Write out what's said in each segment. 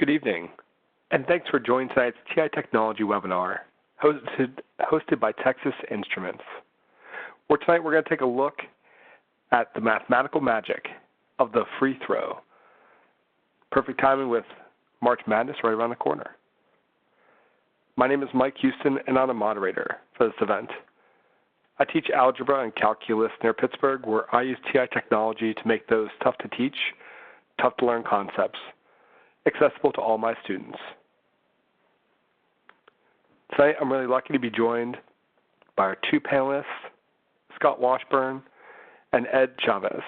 Good evening, and thanks for joining tonight's TI Technology webinar, hosted by Texas Instruments, where tonight we're going to take a look at the mathematical magic of the free throw. Perfect timing with March Madness right around the corner. My name is Mike Houston, and I'm the moderator for this event. I teach algebra and calculus near Pittsburgh, where I use TI technology to make those tough to teach, tough to learn concepts accessible to all my students. Tonight, I'm really lucky to be joined by our two panelists, Scott Washburn and Ed Chavez.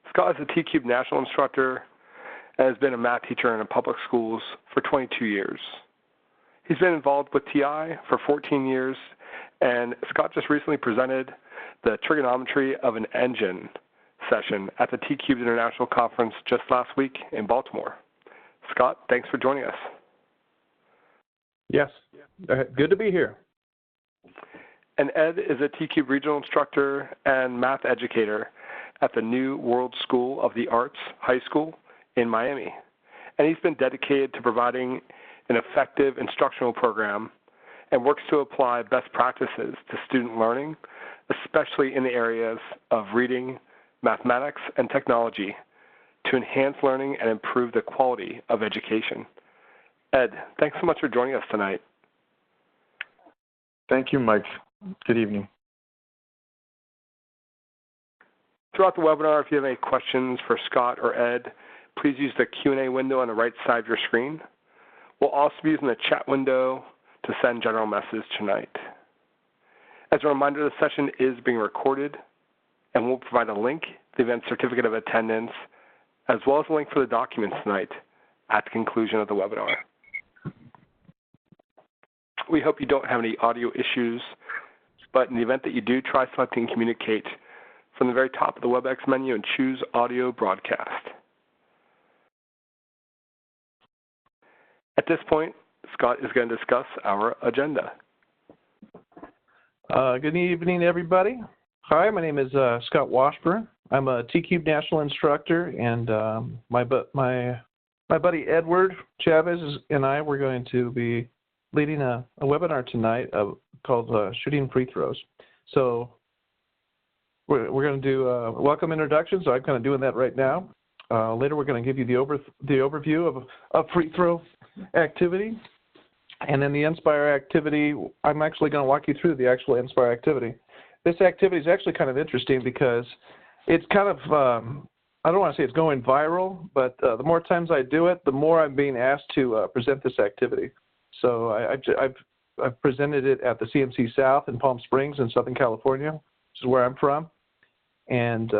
Scott is a T-Cube national instructor and has been a math teacher in public schools for 22 years. He's been involved with TI for 14 years, and Scott just recently presented the trigonometry of an engine session at the T-Cube International Conference just last week in Baltimore. Scott, thanks for joining us. Yes, good to be here. And Ed is a T-Cube regional instructor and math educator at the New World School of the Arts High School in Miami. And he's been dedicated to providing an effective instructional program and works to apply best practices to student learning, especially in the areas of reading, mathematics, and technology to enhance learning and improve the quality of education. Ed, thanks so much for joining us tonight. Thank you, Mike. Good evening. Throughout the webinar, if you have any questions for Scott or Ed, please use the Q&A window on the right side of your screen. We'll also be using the chat window to send general messages tonight. As a reminder, the session is being recorded, and we'll provide a link, the event certificate of attendance, as well as a link for the documents tonight at the conclusion of the webinar. We hope you don't have any audio issues, but in the event that you do, try selecting Communicate from the very top of the WebEx menu and choose Audio Broadcast. At this point, Scott is going to discuss our agenda. Good evening, everybody. Hi, my name is Scott Washburn. I'm a T-Cube national instructor, and my buddy Edward Chavez and I were going to be leading a webinar tonight called Shooting Free Throws. So we're going to do a welcome introduction, so I'm kind of doing that right now. Later, we're going to give you the overview of free throw activity. And then the Nspire activity, I'm actually going to walk you through the actual Nspire activity. This activity is actually kind of interesting because it's kind of, I don't want to say it's going viral, but the more times I do it, the more I'm being asked to present this activity. So I've presented it at the CMC South in Palm Springs in Southern California, which is where I'm from. And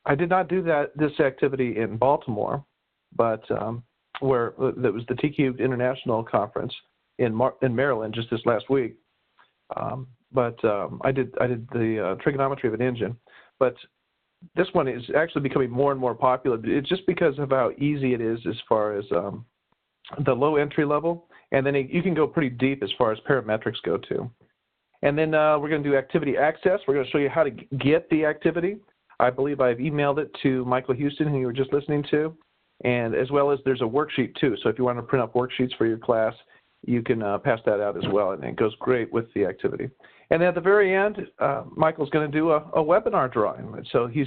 I did not do this activity in Baltimore, but where that was the T-Cube International Conference in Maryland just this last week. But I did the trigonometry of an engine. But this one is actually becoming more and more popular. It's just because of how easy it is as far as the low entry level. And then you can go pretty deep as far as parametrics go too. And then we're going to do activity access. We're going to show you how to get the activity. I believe I've emailed it to Michael Houston, who you were just listening to. And as well as there's a worksheet too. So if you want to print up worksheets for your class, you can pass that out as well, and it goes great with the activity. And then at the very end, Michael's going to do a webinar drawing. So he's,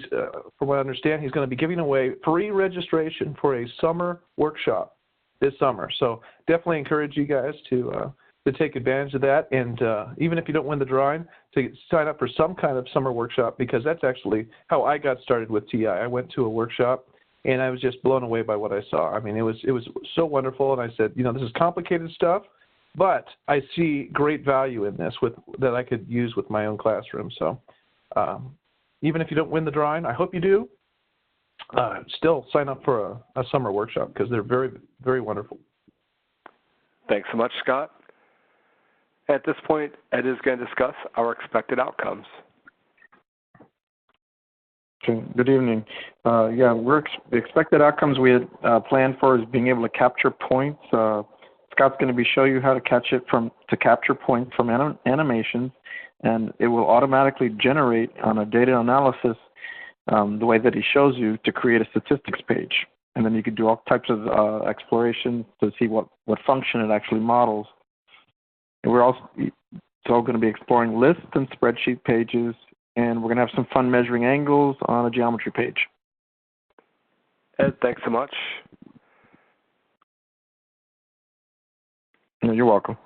from what I understand, he's going to be giving away free registration for a summer workshop this summer. So definitely encourage you guys to take advantage of that, and even if you don't win the drawing, to sign up for some kind of summer workshop, because that's actually how I got started with TI. I went to a workshop, and I was just blown away by what I saw. I mean, it was so wonderful, and I said, you know, this is complicated stuff, but I see great value in this that I could use with my own classroom. So even if you don't win the drawing, I hope you do, still sign up for a summer workshop, because they're very, very wonderful. Thanks so much, Scott. At this point, Ed is going to discuss our expected outcomes. Okay, good evening. Yeah, the expected outcomes we had planned for is being able to capture points. Scott's going to be show you how to capture points from animations, and it will automatically generate on a data analysis the way that he shows you to create a statistics page. and then you could do all types of exploration to see what function it actually models. And we're also going to be exploring lists and spreadsheet pages, and we're going to have some fun measuring angles on a geometry page. Ed, thanks so much. No, you're welcome.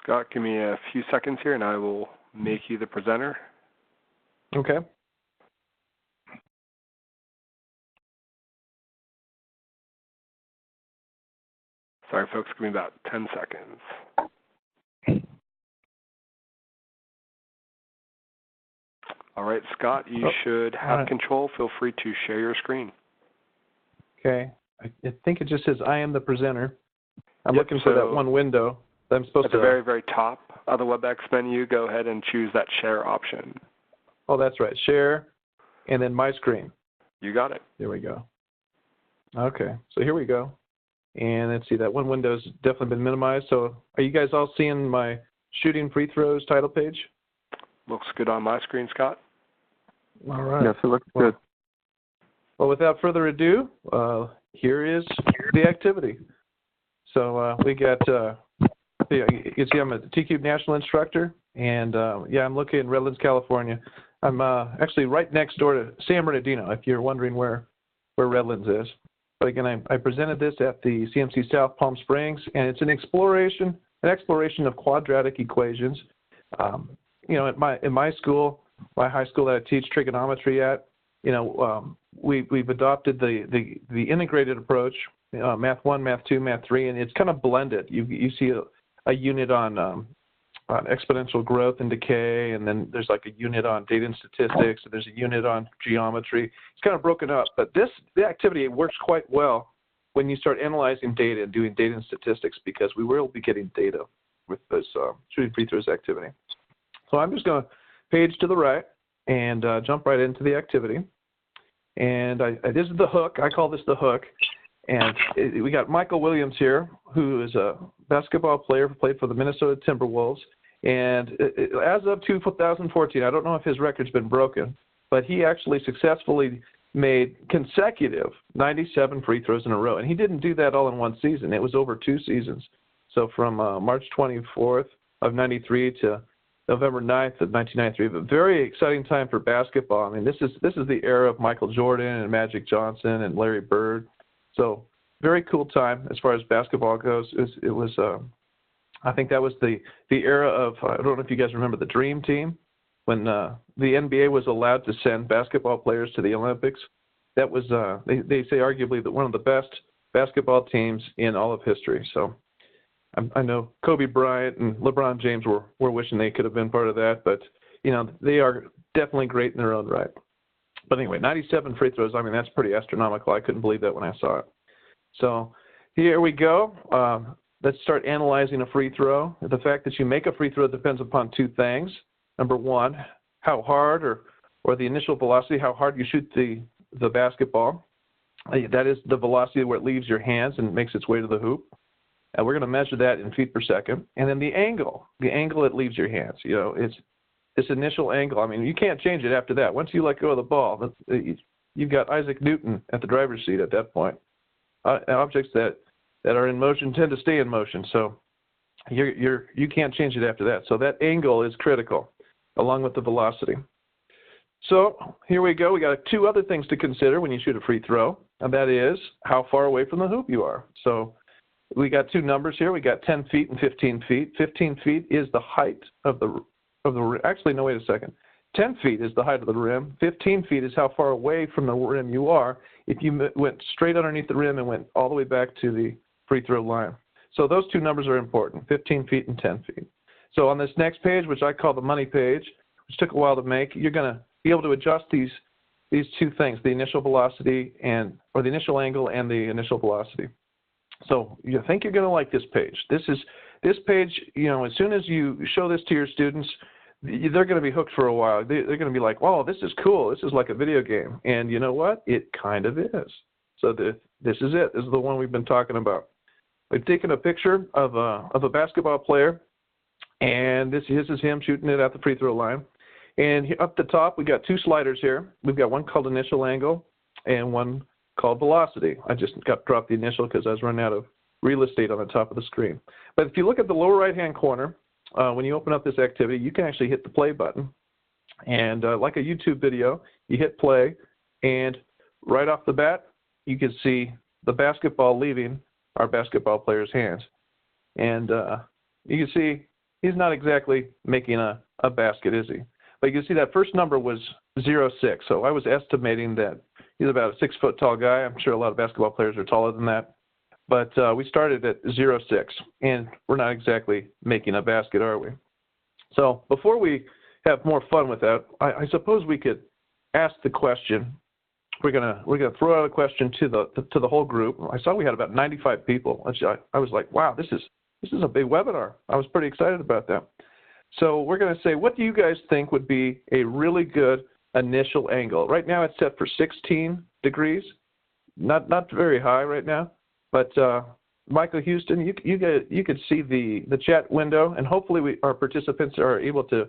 Scott, give me a few seconds here, and I will make you the presenter. Okay. Sorry, folks, give me about 10 seconds. All right, Scott, you should have control. Feel free to share your screen. Okay. I think it just says I am the presenter. I'm looking for that one window that I'm supposed to. At the very, very top of the WebEx menu, go ahead and choose that share option. Oh, that's right. Share, and then my screen. You got it. There we go. Okay, so here we go. And let's see, that one window's definitely been minimized. So are you guys all seeing my shooting free throws title page? Looks good on my screen, Scott. All right. Yes, it looks good. Well, without further ado, here is the activity. So we got, you can see I'm a T-Cube National Instructor, and yeah, I'm located in Redlands, California. I'm actually right next door to San Bernardino, if you're wondering where Redlands is. But again, I presented this at the CMC South Palm Springs, and it's an exploration of quadratic equations. You know, in my school, my high school that I teach trigonometry at, you know, we've adopted the integrated approach, Math 1, Math 2, Math 3, and it's kind of blended. You see a unit on exponential growth and decay, and then there's like a unit on data and statistics, and there's a unit on geometry. It's kind of broken up, but the activity works quite well when you start analyzing data and doing data and statistics, because we will be getting data with this shooting free throws activity. So I'm just going to page to the right and jump right into the activity. And this is the hook. I call this the hook. And we got Michael Williams here, who is a basketball player who played for the Minnesota Timberwolves. And as of 2014, I don't know if his record's been broken, but he actually successfully made consecutive 97 free throws in a row. And he didn't do that all in one season. It was over 2 seasons. So from March 24th of 93 to November 9th of 1993. But very exciting time for basketball. I mean, this is the era of Michael Jordan and Magic Johnson and Larry Bird. So very cool time as far as basketball goes. It was I think that was the era of, I don't know if you guys remember the Dream Team, when the NBA was allowed to send basketball players to the Olympics. That was, they say arguably that one of the best basketball teams in all of history. So I know Kobe Bryant and LeBron James were wishing they could have been part of that, but, you know, they are definitely great in their own right. But anyway, 97 free throws, I mean, that's pretty astronomical. I couldn't believe that when I saw it. So here we go. Let's start analyzing a free throw. The fact that you make a free throw depends upon 2 things. Number 1, how hard or the initial velocity, how hard you shoot the basketball. That is the velocity where it leaves your hands and makes its way to the hoop. And we're going to measure that in feet per second. And then the angle it leaves your hands. You know, it's this initial angle. I mean, you can't change it after that. Once you let go of the ball, you've got Isaac Newton at the driver's seat at that point. Objects that are in motion tend to stay in motion. So you can't change it after that. So that angle is critical, along with the velocity. So here we go. We got 2 other things to consider when you shoot a free throw, and that is how far away from the hoop you are. So we got 2 numbers here. We got 10 feet and 15 feet. 15 feet is the height of the actually, no, wait a second. 10 feet is the height of the rim. 15 feet is how far away from the rim you are if you went straight underneath the rim and went all the way back to the free throw line. So those 2 numbers are important, 15 feet and 10 feet. So on this next page, which I call the money page, which took a while to make, you're going to be able to adjust these 2 things, the initial velocity or the initial angle and the initial velocity. So you think you're going to like this page. This page, you know, as soon as you show this to your students, they're going to be hooked for a while. They're going to be like, "Wow, this is cool. This is like a video game." And you know what? It kind of is. So this is it. This is the one we've been talking about. We've taken a picture of a basketball player, and this is him shooting it at the free throw line. And up the top, we got 2 sliders here. We've got one called initial angle and one called velocity. I just dropped the initial because I was running out of real estate on the top of the screen. But if you look at the lower right-hand corner, when you open up this activity, you can actually hit the play button. And like a YouTube video, you hit play, and right off the bat, you can see the basketball leaving our basketball player's hands. And you can see he's not exactly making a basket, is he? But you can see that first number was 0.6. So I was estimating that he's about a 6-foot tall guy. I'm sure a lot of basketball players are taller than that. But we started at 0.6, and we're not exactly making a basket, are we? So before we have more fun with that, I suppose we could ask the question. We're gonna throw out a question to the whole group. I saw we had about 95 people. I was like, wow, this is a big webinar. I was pretty excited about that. So we're going to say, what do you guys think would be a really good initial angle? Right now it's set for 16 degrees, not very high right now. But Michael Houston, you could see the chat window, and hopefully our participants are able to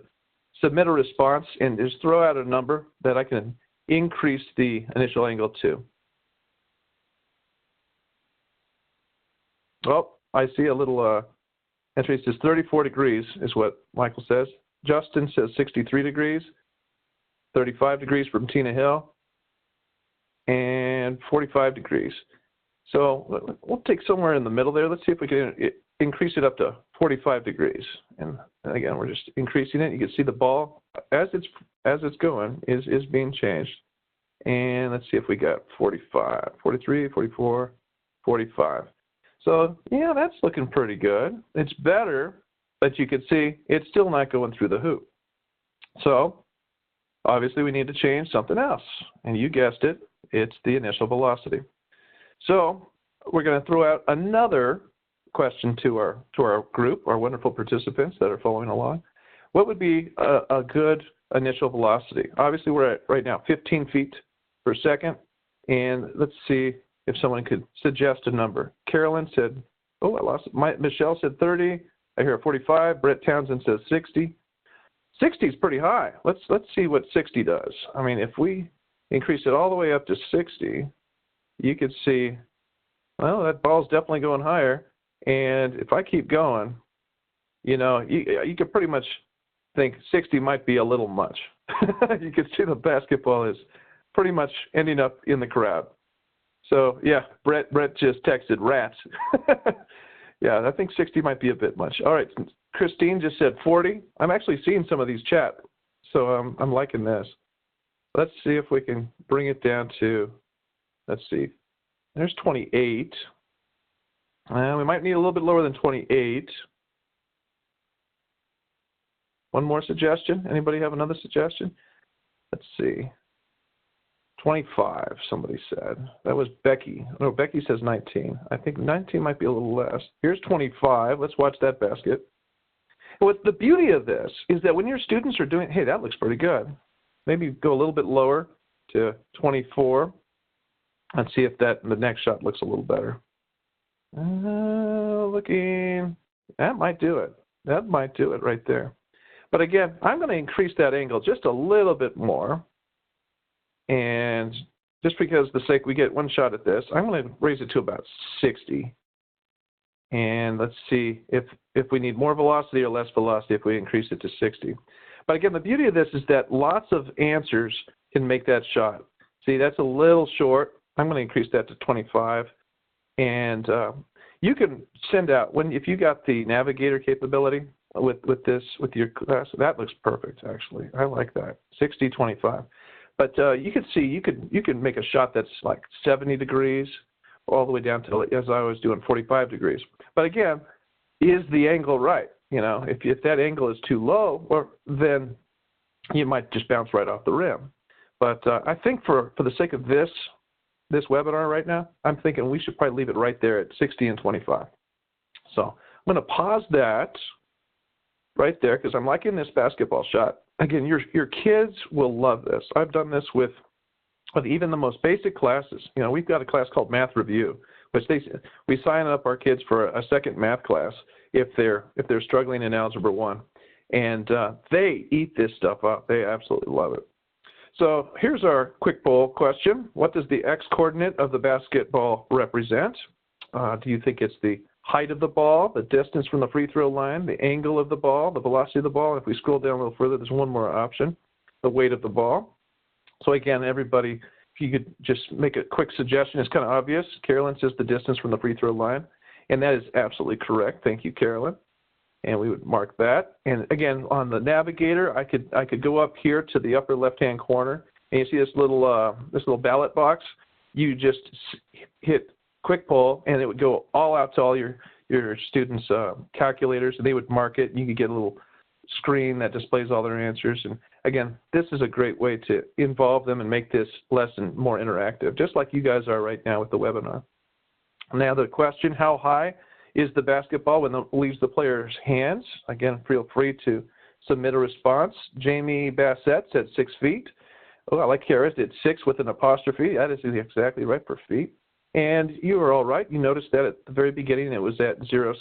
submit a response and just throw out a number that I can increase the initial angle to. Oh, I see a little entry says 34 degrees is what Michael says. Justin says 63 degrees, 35 degrees from Tina Hill, and 45 degrees. So we'll take somewhere in the middle there. Let's see if we can increase it up to 45 degrees. And again, we're just increasing it. You can see the ball as it's going is being changed. And let's see if we got 45, 43, 44, 45. So yeah, that's looking pretty good. It's better, but you can see it's still not going through the hoop. So obviously we need to change something else. And you guessed it, it's the initial velocity. So we're going to throw out another question to our group, our wonderful participants that are following along. What would be a good initial velocity? Obviously we're at right now 15 feet per second. And let's see if someone could suggest a number. Carolyn said, oh, I lost it. Michelle said 30. I hear 45. Brett Townsend says 60. 60 is pretty high. Let's see what 60 does. I mean, if we increase it all the way up to 60, you could see, well, that ball's definitely going higher. And if I keep going, you know, you could pretty much think 60 might be a little much. You can see the basketball is pretty much ending up in the crowd. So, yeah, Brett just texted rats. Yeah, I think 60 might be a bit much. All right, Christine just said 40. I'm actually seeing some of these chat, so I'm liking this. Let's see if we can bring it down to, let's see, there's 28. We might need a little bit lower than 28. One more suggestion? Anybody have another suggestion? Let's see. 25, somebody said. That was Becky. No, Becky says 19. I think 19 might be a little less. Here's 25. Let's watch that basket. What the beauty of this is that when your students are doing, hey, that looks pretty good. Maybe go a little bit lower to 24 and see if the next shot looks a little better. Looking, that might do it. That might do it right there. But again, I'm going to increase that angle just a little bit more. And just because the sake we get one shot at this, I'm going to raise it to about 60. And let's see if we need more velocity or less velocity if we increase it to 60. But again, the beauty of this is that lots of answers can make that shot. See, that's a little short. I'm going to increase that to 25. And you can send out, if you got the navigator capability with your class, that looks perfect, actually. I like that, 60, 25. But you can see, you can make a shot that's like 70 degrees all the way down to, as I was doing, 45 degrees. But again, is the angle right? You know, if that angle is too low, then you might just bounce right off the rim. But I think for the sake of this webinar right now, I'm thinking we should probably leave it right there at 60 and 25. So I'm going to pause that right there because I'm liking this basketball shot. Again, your kids will love this. I've done this with even the most basic classes. You know, we've got a class called Math Review, which we sign up our kids for a second math class if they're struggling in Algebra 1. And they eat this stuff up. They absolutely love it. So here's our quick poll question. What does the x-coordinate of the basketball represent? Do you think it's the height of the ball, the distance from the free throw line, the angle of the ball, the velocity of the ball? And if we scroll down a little further, there's one more option, the weight of the ball. So again, everybody, if you could just make a quick suggestion, it's kind of obvious. Carolyn says the distance from the free throw line, and that is absolutely correct. Thank you, Carolyn. And we would mark that. And again, on the navigator, I could go up here to the upper left-hand corner, and you see this little ballot box. You just hit quick poll, and it would go all out to all your students' calculators, and they would mark it. You could get a little screen that displays all their answers. And again, this is a great way to involve them and make this lesson more interactive, just like you guys are right now with the webinar. Now the question, how high is the basketball when it leaves the player's hands? Again, feel free to submit a response. Jamie Bassett said 6 feet. Oh, I like Kara did 6 with an apostrophe. That is exactly right for feet. And you were all right. You noticed that at the very beginning it was at 0.6.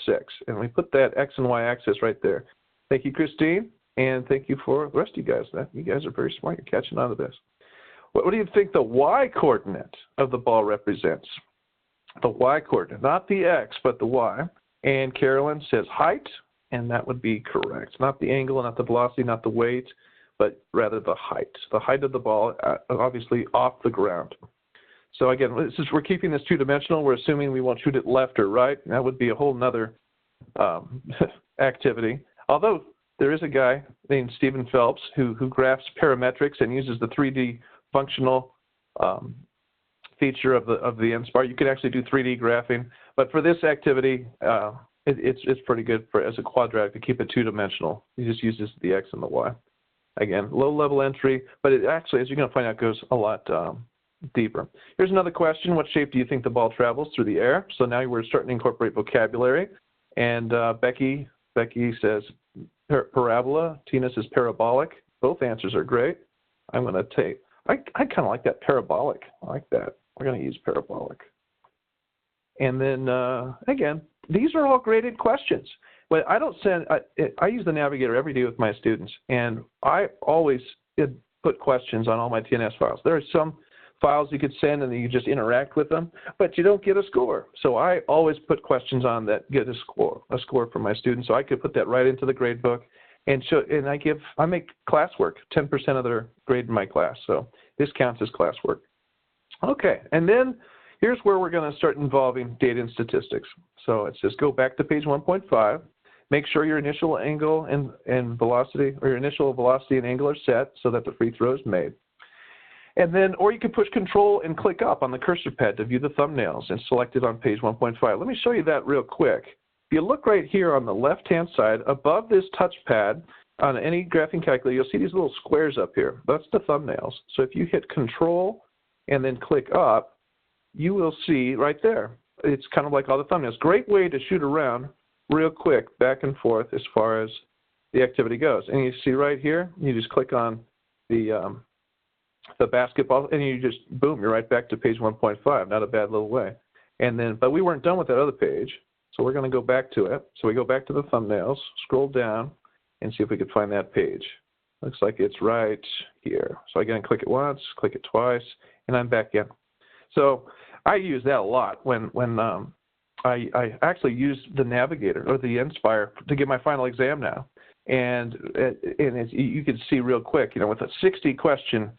And we put that X and Y axis right there. Thank you, Christine. And thank you for the rest of you guys. You guys are very smart. You're catching on to this. What do you think the Y coordinate of the ball represents? The Y coordinate, not the X, but the Y. And Carolyn says height, and that would be correct. Not the angle, not the velocity, not the weight, but rather the height. The height of the ball, obviously off the ground. So again, we're keeping this two-dimensional. We're assuming we won't shoot it left or right. That would be a whole nother activity. Although there is a guy named Stephen Phelps who graphs parametrics and uses the 3D functional feature of the Nspire. You could actually do 3D graphing, but for this activity, it's pretty good as a quadratic to keep it two-dimensional. He just uses the X and the Y. Again, low-level entry, but it actually, as you're going to find out, goes a lot deeper. Here's another question. What shape do you think the ball travels through the air? So now we're starting to incorporate vocabulary. And Becky says parabola. Tina says parabolic. Both answers are great. I'm going to take, I kind of like that parabolic. I like that. We're going to use parabolic. And then, again, these are all graded questions. But I don't send, I use the Navigator every day with my students, and I always put questions on all my TNS files. There are some files you could send and you just interact with them, but you don't get a score. So I always put questions on that get a score for my students. So I could put that right into the grade book and show, and I make classwork 10% of their grade in my class. So this counts as classwork. Okay, and then here's where we're going to start involving data and statistics. So it says go back to page 1.5. Make sure your initial angle and velocity, or your initial velocity and angle are set so that the free throw is made. And then, or you can push Control and click up on the cursor pad to view the thumbnails and select it on page 1.5. Let me show you that real quick. If you look right here on the left-hand side, above this touchpad on any graphing calculator, you'll see these little squares up here. That's the thumbnails. So if you hit Control and then click up, you will see right there. It's kind of like all the thumbnails. Great way to shoot around real quick back and forth as far as the activity goes. And you see right here, you just click on the basketball, and you just, boom, you're right back to page 1.5. Not a bad little way. And then, but we weren't done with that other page, so we're going to go back to it. So we go back to the thumbnails, scroll down, and see if we could find that page. Looks like it's right here. So again, click it once, click it twice, and I'm back in. So I use that a lot when I actually use the Navigator or the Nspire to get my final exam now. And you can see real quick, you know, with a 60 question,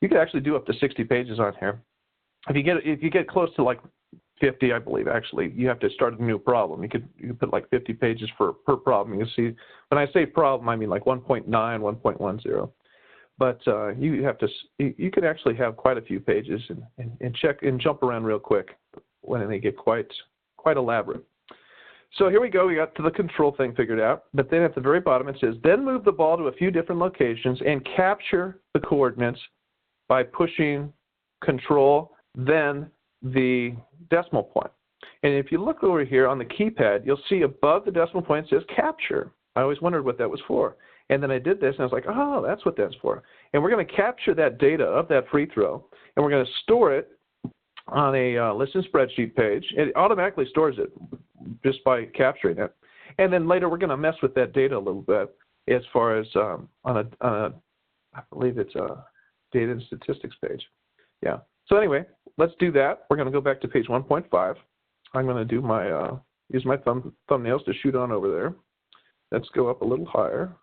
you could actually do up to 60 pages on here. If you get close to like 50, I believe, actually, you have to start a new problem. You could put like 50 pages per problem. You can see, when I say problem, I mean like 1.9, 1.10. But you could actually have quite a few pages and check and jump around real quick when they get quite elaborate. So here we go. We got to the control thing figured out. But then at the very bottom it says, then move the ball to a few different locations and capture the coordinates by pushing Control, then the decimal point. And if you look over here on the keypad, you'll see above the decimal point it says capture. I always wondered what that was for. And then I did this, and I was like, oh, that's what that's for. And we're going to capture that data of that free throw, and we're going to store it on a Lists Spreadsheet page. It automatically stores it just by capturing it. And then later we're going to mess with that data a little bit as far as I believe it's data and statistics page. Yeah. So anyway, let's do that. We're going to go back to page 1.5. I'm going to do my use my thumbnails to shoot on over there. Let's go up a little higher.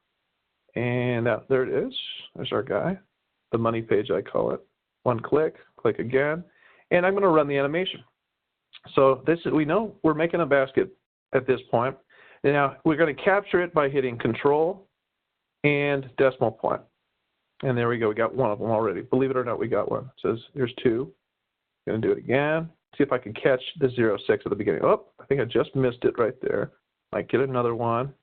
And there it is. There's our guy. The money page, I call it. One click, click again. And I'm going to run the animation. So we know we're making a basket at this point. Now, we're going to capture it by hitting Control and decimal point. And there we go. We got one of them already. Believe it or not, we got one. It says here's 2. I'm going to do it again. See if I can catch the 06 at the beginning. Oh, I think I just missed it right there. Might get another one.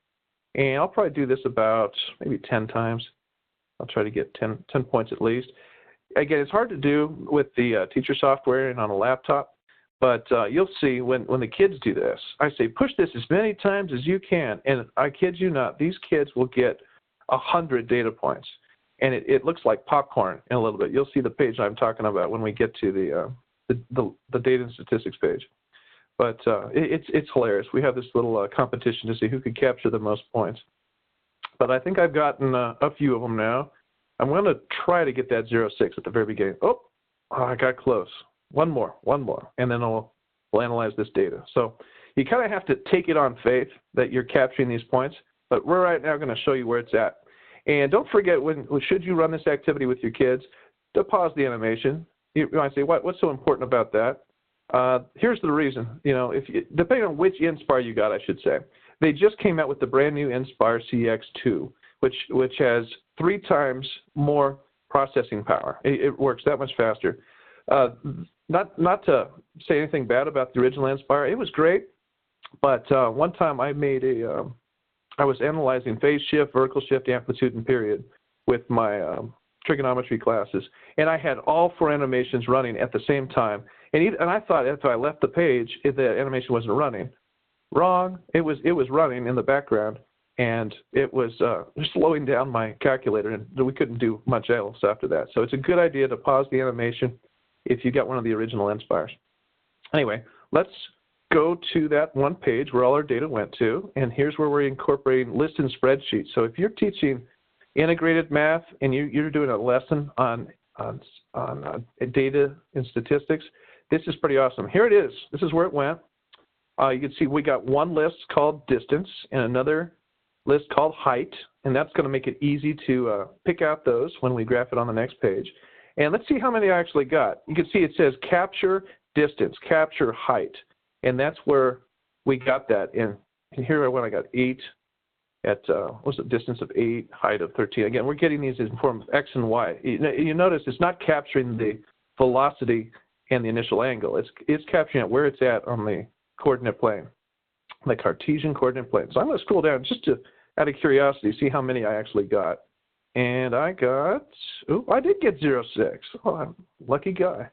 And I'll probably do this about maybe 10 times. I'll try to get 10 points at least. Again, it's hard to do with the teacher software and on a laptop. But you'll see when the kids do this, I say push this as many times as you can. And I kid you not, these kids will get 100 data points. And it looks like popcorn in a little bit. You'll see the page I'm talking about when we get to the data and statistics page. But it's hilarious. We have this little competition to see who could capture the most points. But I think I've gotten a few of them now. I'm going to try to get that 06 at the very beginning. Oh, I got close. One more, and then we'll analyze this data. So you kind of have to take it on faith that you're capturing these points, but we're right now going to show you where it's at. And don't forget, should you run this activity with your kids, to pause the animation. You might say, what's so important about that? Here's the reason. Depending on which Nspire you got, I should say. They just came out with the brand new Nspire CX2, which has 3 times more processing power. It works that much faster. Not to say anything bad about the original Nspire, it was great, but one time I made I was analyzing phase shift, vertical shift, amplitude, and period with my trigonometry classes, and I had all 4 animations running at the same time, and I thought if I left the page, the animation wasn't running. Wrong. It was running in the background, and it was slowing down my calculator, and we couldn't do much else after that. So it's a good idea to pause the animation if you got one of the original Nspires. Anyway, let's go to that one page where all our data went to, and here's where we're incorporating Lists and Spreadsheet. So if you're teaching integrated math and you're doing a lesson on data and statistics, this is pretty awesome. Here it is. This is where it went. You can see we got one list called distance and another list called height, and that's going to make it easy to pick out those when we graph it on the next page. And let's see how many I actually got. You can see it says capture distance, capture height. And that's where we got that. And here I got 8 at, what's the distance of 8, height of 13. Again, we're getting these in form of X and Y. You notice it's not capturing the velocity and the initial angle. It's capturing it where it's at on the coordinate plane, the Cartesian coordinate plane. So I'm going to scroll down just to, out of curiosity, see how many I actually got. And I got, I did get 06. Oh, I'm a lucky guy.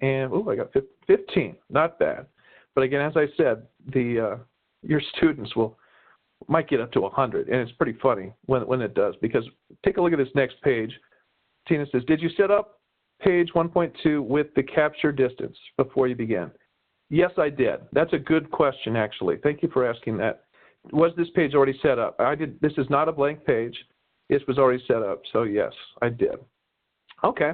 And, I got 15. Not bad. But again, as I said, your students might get up to 100. And it's pretty funny when it does, because take a look at this next page. Tina says, did you set up page 1.2 with the capture distance before you began? Yes, I did. That's a good question, actually. Thank you for asking that. Was this page already set up? I did. This is not a blank page. This was already set up, so yes, I did. Okay,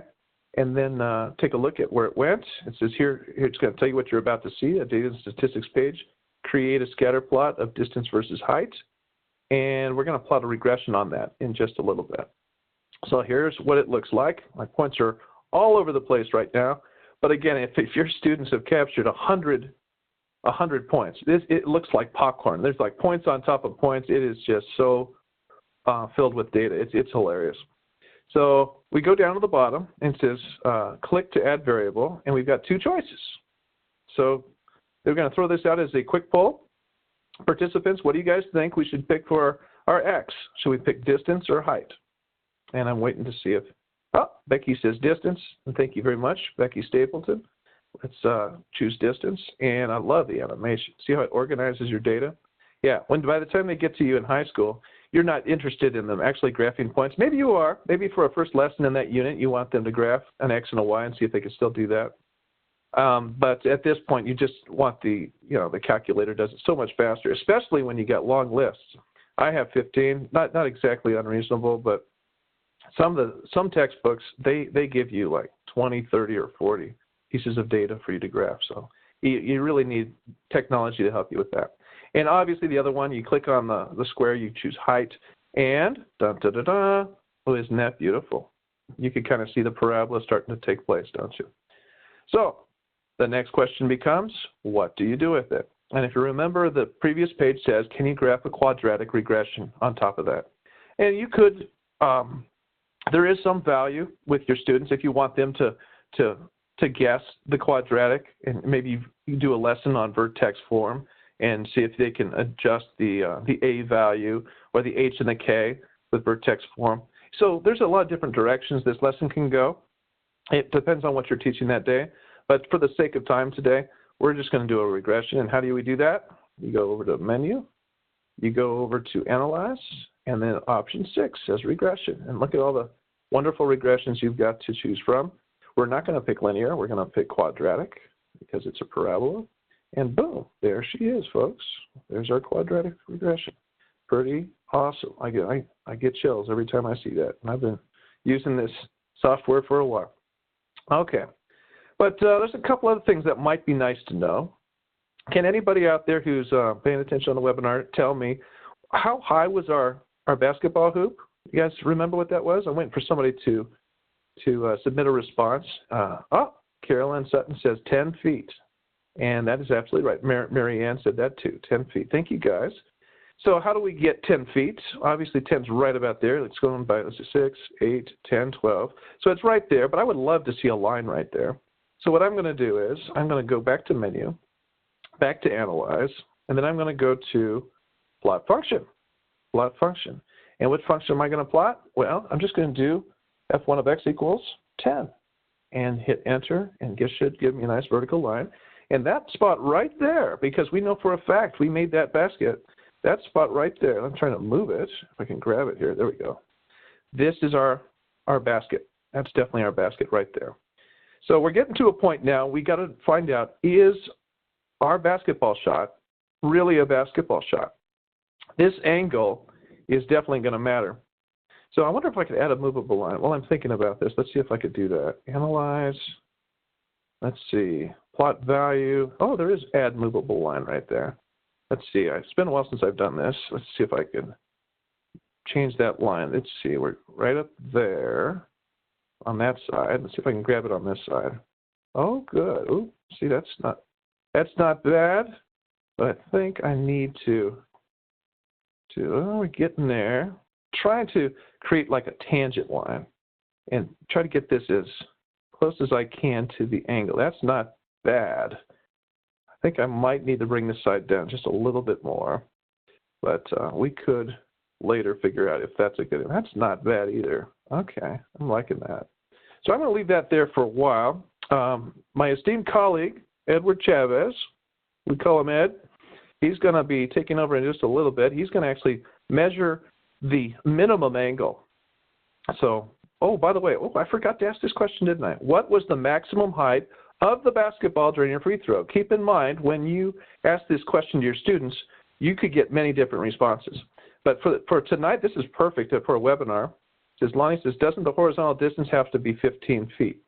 and then take a look at where it went. It says here it's going to tell you what you're about to see, a data and statistics page. Create a scatter plot of distance versus height, and we're going to plot a regression on that in just a little bit. So here's what it looks like. My points are all over the place right now, but again, if your students have captured 100 points, it looks like popcorn. There's like points on top of points. It is just so filled with data. It's hilarious. So we go down to the bottom and it says click to add variable, and we've got 2 choices. So they're going to throw this out as a quick poll. Participants, what do you guys think we should pick for our X? Should we pick distance or height? And I'm waiting to see if, Becky says distance, and thank you very much, Becky Stapleton. Let's choose distance, and I love the animation. See how it organizes your data? Yeah, by the time they get to you in high school, you're not interested in them actually graphing points. Maybe you are. Maybe for a first lesson in that unit, you want them to graph an X and a Y and see if they can still do that. But at this point, you just want the calculator does it so much faster, especially when you get long lists. I have 15, not exactly unreasonable, but some textbooks, they give you like 20, 30, or 40 pieces of data for you to graph. So you really need technology to help you with that. And obviously the other one, you click on the square, you choose height, and da-da-da-da, oh, isn't that beautiful? You can kind of see the parabola starting to take place, don't you? So the next question becomes, what do you do with it? And if you remember, the previous page says, can you graph a quadratic regression on top of that? And you could, there is some value with your students if you want them to guess the quadratic, and maybe you do a lesson on vertex form and see if they can adjust the A value or the H and the K with vertex form. So there's a lot of different directions this lesson can go. It depends on what you're teaching that day. But for the sake of time today, we're just going to do a regression. And how do we do that? You go over to Menu, you go over to Analyze, and then Option 6 says Regression. And look at all the wonderful regressions you've got to choose from. We're not going to pick linear. We're going to pick quadratic because it's a parabola. And boom, there she is, folks. There's our quadratic regression. Pretty awesome. I get chills every time I see that. And I've been using this software for a while. Okay. But there's a couple other things that might be nice to know. Can anybody out there who's paying attention on the webinar tell me how high was our basketball hoop? You guys remember what that was? I went for somebody to submit a response. Carolyn Sutton says 10 feet. And that is absolutely right. Mary Ann said that too, 10 feet. Thank you, guys. So how do we get 10 feet? Obviously, 10's right about there. Let's go on by, let's see, 6, 8, 10, 12. So it's right there, but I would love to see a line right there. So what I'm going to do is I'm going to go back to Menu, back to Analyze, and then I'm going to go to Plot Function. Plot Function. And what function am I going to plot? Well, I'm just going to do f1 of x equals 10 and hit Enter, and it should give me a nice vertical line. And that spot right there, because we know for a fact we made that basket, that spot right there, I'm trying to move it, if I can grab it here, there we go. This is our basket. That's definitely our basket right there. So we're getting to a point now, we got to find out, is our basketball shot really a basketball shot? This angle is definitely going to matter. So I wonder if I could add a movable line. While I'm thinking about this, let's see if I could do that. Analyze, let's see, plot value. Oh, there is add movable line right there. Let's see, it's been a while since I've done this. Let's see if I can change that line. Let's see, we're right up there on that side. Let's see if I can grab it on this side. Oh, good. Oh, see, that's not bad, but I think I need to oh, we're getting there. Trying to create like a tangent line and try to get this as close as I can to the angle. That's not bad. I think I might need to bring this side down just a little bit more, but we could later figure out if that's a good, that's not bad either. Okay, I'm liking that. So I'm going to leave that there for a while. My esteemed colleague, Edward Chavez, we call him Ed, he's going to be taking over in just a little bit. He's going to actually measure the minimum angle. So, oh, by the way, I forgot to ask this question, didn't I? What was the maximum height of the basketball during your free throw? Keep in mind, when you ask this question to your students, you could get many different responses. But for tonight, this is perfect for a webinar. It says, Lonnie says, doesn't the horizontal distance have to be 15 feet?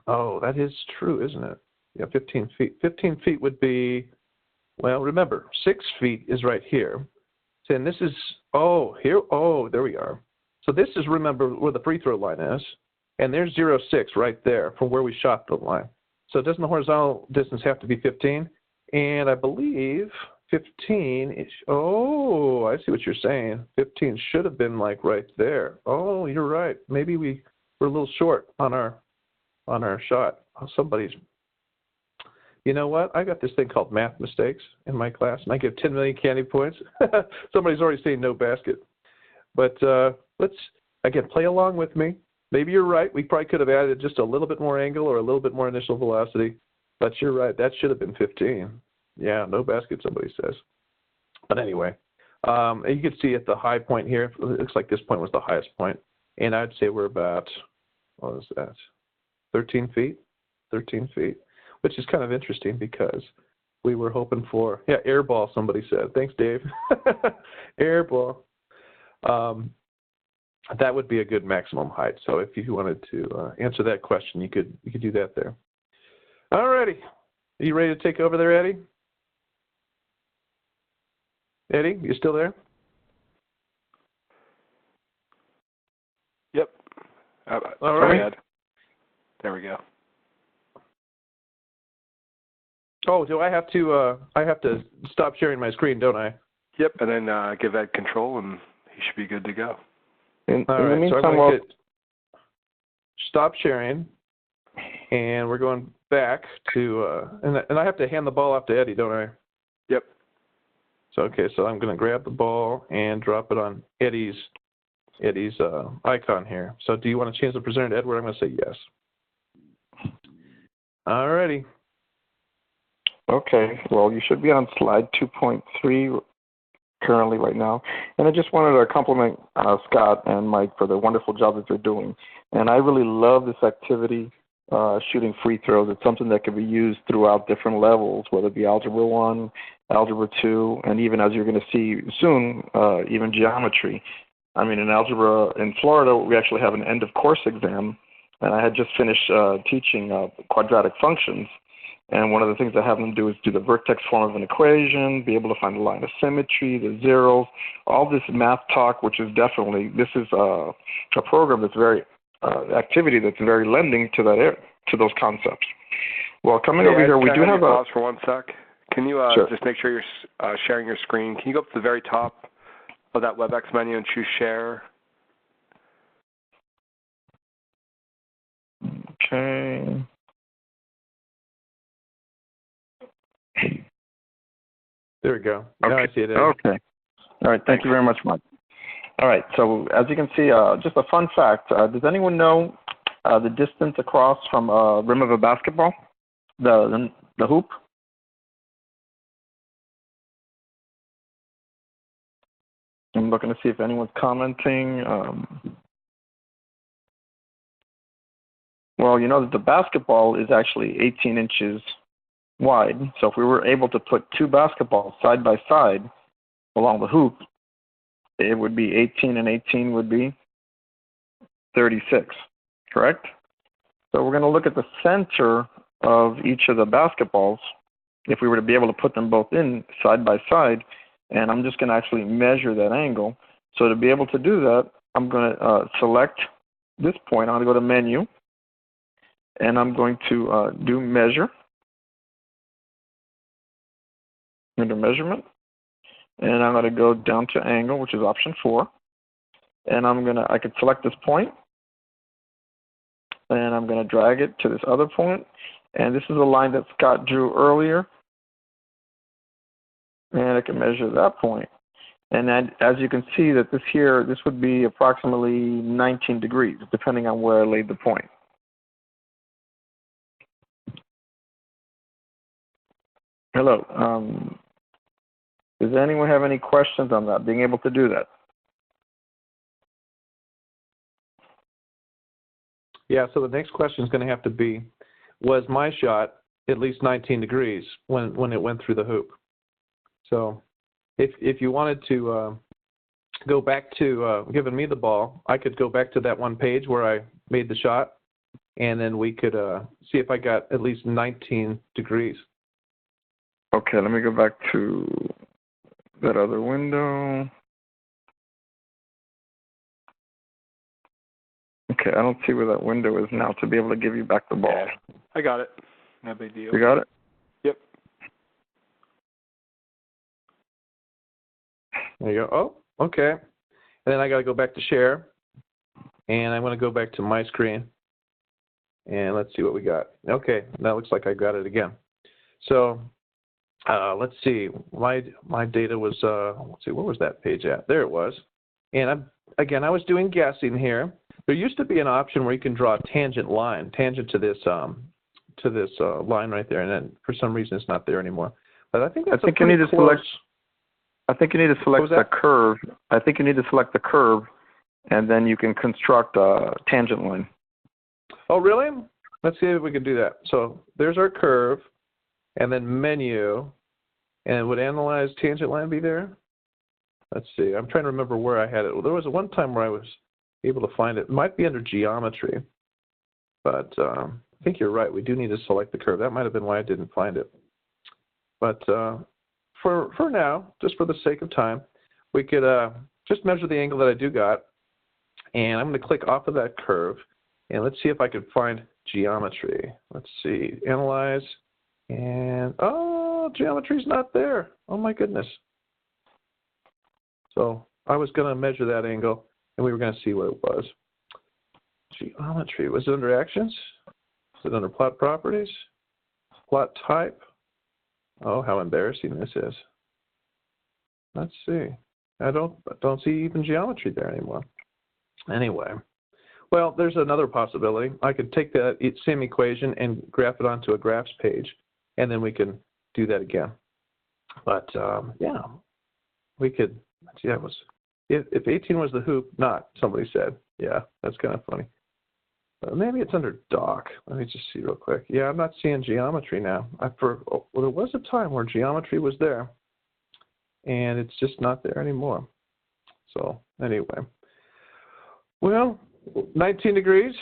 Oh, that is true, isn't it? Yeah, 15 feet. 15 feet would be, well, remember, 6 feet is right here. And this is, oh, here, oh, there we are. So this is, remember, where the free throw line is. And there's 0.6 right there from where we shot the line. So doesn't the horizontal distance have to be 15? And I believe 15 is, oh, I see what you're saying. 15 should have been like right there. Oh, you're right. Maybe we were a little short on our shot. Oh, somebody's, you know what? I got this thing called math mistakes in my class, and I give 10 million candy points. Somebody's already saying no basket. But let's, again, play along with me. Maybe you're right. We probably could have added just a little bit more angle or a little bit more initial velocity. But you're right. That should have been 15. Yeah, no basket, somebody says. But anyway, you can see at the high point here, it looks like this point was the highest point. And I'd say we're about, what was that, 13 feet? 13 feet. Which is kind of interesting because we were hoping for, yeah, air ball, somebody said. Thanks, Dave. Air ball. that would be a good maximum height. So if you wanted to answer that question, you could do that there. All righty. Are you ready to take over there, Eddie? Eddie, you still there? Yep. All right. There we go. Oh, do I have to stop sharing my screen, don't I? Yep, and then give Ed control, and he should be good to go. In All the right, meantime, so I'm going to stop sharing, and we're going back to, and I have to hand the ball off to Eddie, don't I? Yep. So, okay, so I'm going to grab the ball and drop it on Eddie's icon here. So do you want to change the presenter to Edward? I'm going to say yes. All righty. Okay, well, you should be on slide 2.3 currently right now. And I just wanted to compliment Scott and Mike for the wonderful job that they're doing. And I really love this activity, shooting free throws. It's something that can be used throughout different levels, whether it be Algebra 1, Algebra 2, and even, as you're going to see soon, even geometry. I mean, in Algebra in Florida, we actually have an end-of-course exam, and I had just finished teaching quadratic functions. And one of the things I have them do is do the vertex form of an equation, be able to find the line of symmetry, the zeros, all this math talk, which is definitely, this is a program that's very, activity that's very lending to that to those concepts. Well, coming over here, we do have pause for 1 sec. Can you sure. just make sure you're sharing your screen? Can you go up to the very top of that WebEx menu and choose Share? Okay. There we go. Now I see it. Okay. All right. Thank you very much, Mike. All right. So as you can see, just a fun fact. Does anyone know the distance across from rim of a basketball? The hoop? I'm looking to see if anyone's commenting. Well, you know that the basketball is actually 18 inches wide. So if we were able to put two basketballs side by side along the hoop, it would be 18 and 18 would be 36, correct? So we're going to look at the center of each of the basketballs if we were to be able to put them both in side by side, and I'm just going to actually measure that angle. So to be able to do that, I'm going to select this point. I'm going to go to Menu, and I'm going to do Measure. Under Measurement, and I'm going to go down to Angle, which is option 4, and I could select this point, and I'm going to drag it to this other point, and this is a line that Scott drew earlier, and I can measure that point. And then, as you can see, that this would be approximately 19 degrees, depending on where I laid the point. Hello. Does anyone have any questions on that, being able to do that? Yeah, so the next question is going to have to be, was my shot at least 19 degrees when it went through the hoop? So if you wanted to go back to giving me the ball, I could go back to that one page where I made the shot, and then we could see if I got at least 19 degrees. Okay, let me go back to that other window. Okay, I don't see where that window is now to be able to give you back the ball. Yeah, I got it. No big deal. You got it? Yep. There you go. Oh, okay. And then I got to go back to Share, and I'm going to go back to my screen, and let's see what we got. Okay, that looks like I got it again. So let's see. My data was let's see, where was that page at? There it was. And I was doing guessing here. There used to be an option where you can draw a tangent to this line right there, and then for some reason it's not there anymore. But I think that's you need to select. I think you need to select the curve. I think you need to select the curve, and then you can construct a tangent line. Oh, really? Let's see if we can do that. So there's our curve, and then Menu, and would Analyze Tangent Line be there? Let's see. I'm trying to remember where I had it. Well, there was one time where I was able to find it. It might be under geometry, but I think you're right. We do need to select the curve. That might have been why I didn't find it. But for now, just for the sake of time, we could just measure the angle that I do got, and I'm going to click off of that curve, and let's see if I can find geometry. Let's see, analyze, and oh, geometry's not there. Oh my goodness. So I was going to measure that angle, and we were going to see what it was. Geometry, was it under actions? Was it under plot properties? Plot type? Oh, how embarrassing this is. Let's see. I don't see even geometry there anymore. Anyway, well, there's another possibility. I could take that same equation and graph it onto a graphs page, and then we can do that again. But yeah, we could. Yeah, it was. If 18 was the hoop, not, somebody said. Yeah, that's kind of funny. Maybe it's under doc. Let me just see real quick. Yeah, I'm not seeing geometry now. Well, there was a time where geometry was there, and it's just not there anymore. So anyway, well, 19 degrees.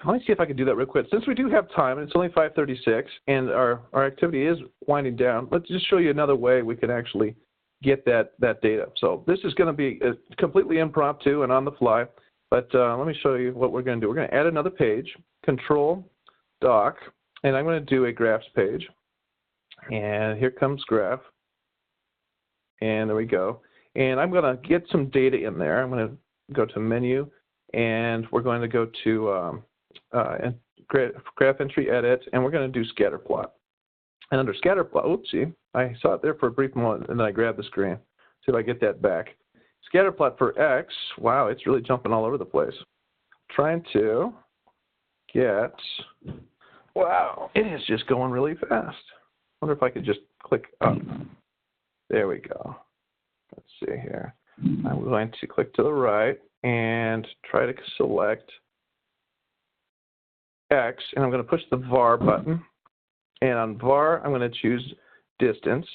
Let me see if I can do that real quick. Since we do have time, and it's only 5:36, and our activity is winding down, let's just show you another way we can actually get that data. So this is going to be completely impromptu and on the fly, but let me show you what we're going to do. We're going to add another page, Control, Doc, and I'm going to do a graphs page. And here comes graph. And there we go. And I'm going to get some data in there. I'm going to go to Menu, and we're going to go to Graph Entry Edit, and we're going to do Scatter Plot. And under Scatter Plot, oopsie, I saw it there for a brief moment, and then I grabbed the screen. See if I get that back. Scatter Plot for X, wow, it's really jumping all over the place. Trying to get, wow, it is just going really fast. Wonder if I could just click up. There we go. Let's see here. I'm going to click to the right and try to select X, and I'm going to push the var button. And on var, I'm going to choose distance.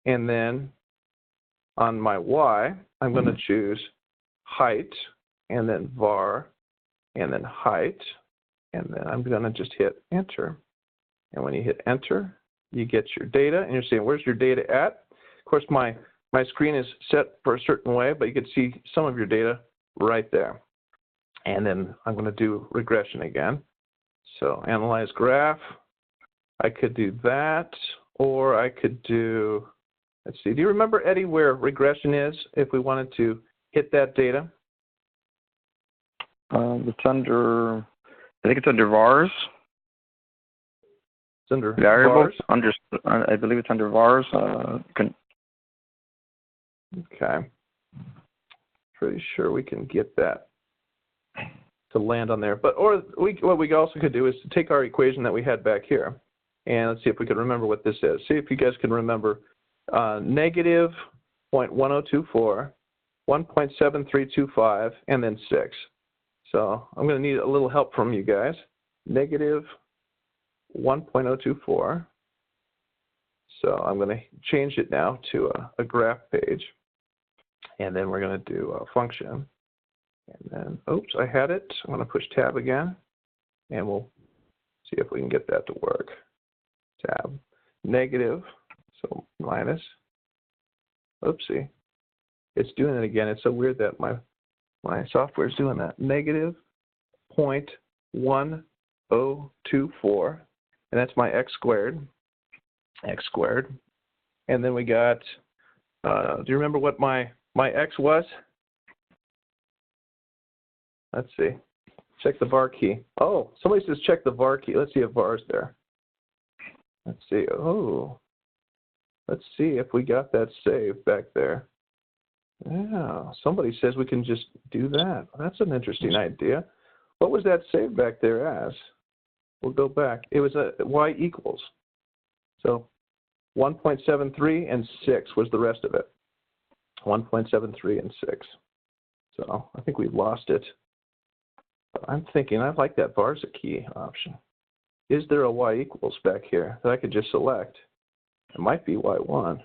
And then on my Y, I'm going to choose height, and then var, and then height. And then I'm going to just hit enter. And when you hit enter, you get your data, and you're saying, where's your data at? Of course, my screen is set for a certain way, but you can see some of your data right there. And then I'm going to do regression again. So analyze graph. I could do that, or I could do, let's see, do you remember, Eddie, where regression is if we wanted to hit that data? It's under, I think it's under vars. It's under variables. vars? I believe it's under vars. Okay. Pretty sure we can get that to land on there. But what we also could do is to take our equation that we had back here, and let's see if we can remember what this is. See if you guys can remember negative 0.1024, 1.7325, and then 6. So I'm going to need a little help from you guys. Negative 1.024. So I'm going to change it now to a graph page. And then we're going to do a function. And then, oops, I had it. I'm going to push tab again. And we'll see if we can get that to work. Tab, negative, so minus. Oopsie. It's doing it again. It's so weird that my software is doing that. Negative 0.1024. And that's my x squared. X squared. And then we got, do you remember what my x was? Let's see. Check the var key. Oh, somebody says check the var key. Let's see if var's there. Let's see. Oh, let's see if we got that saved back there. Yeah, somebody says we can just do that. That's an interesting idea. What was that saved back there as? We'll go back. It was a y equals. So 1.73 and 6 was the rest of it. 1.73 and 6. So I think we lost it. But I'm thinking I like that vars a key option. Is there a y equals back here that I could just select? It might be y1.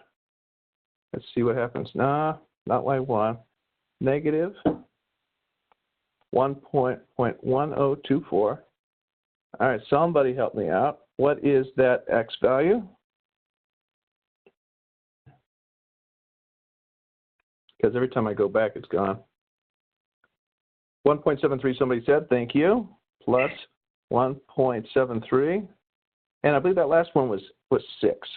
Let's see what happens. Nah, not y1. Negative 1.1024. All right, somebody help me out. What is that x value? Because every time I go back, it's gone. 1.73, somebody said, thank you, plus 1.73. And I believe that last one was 6,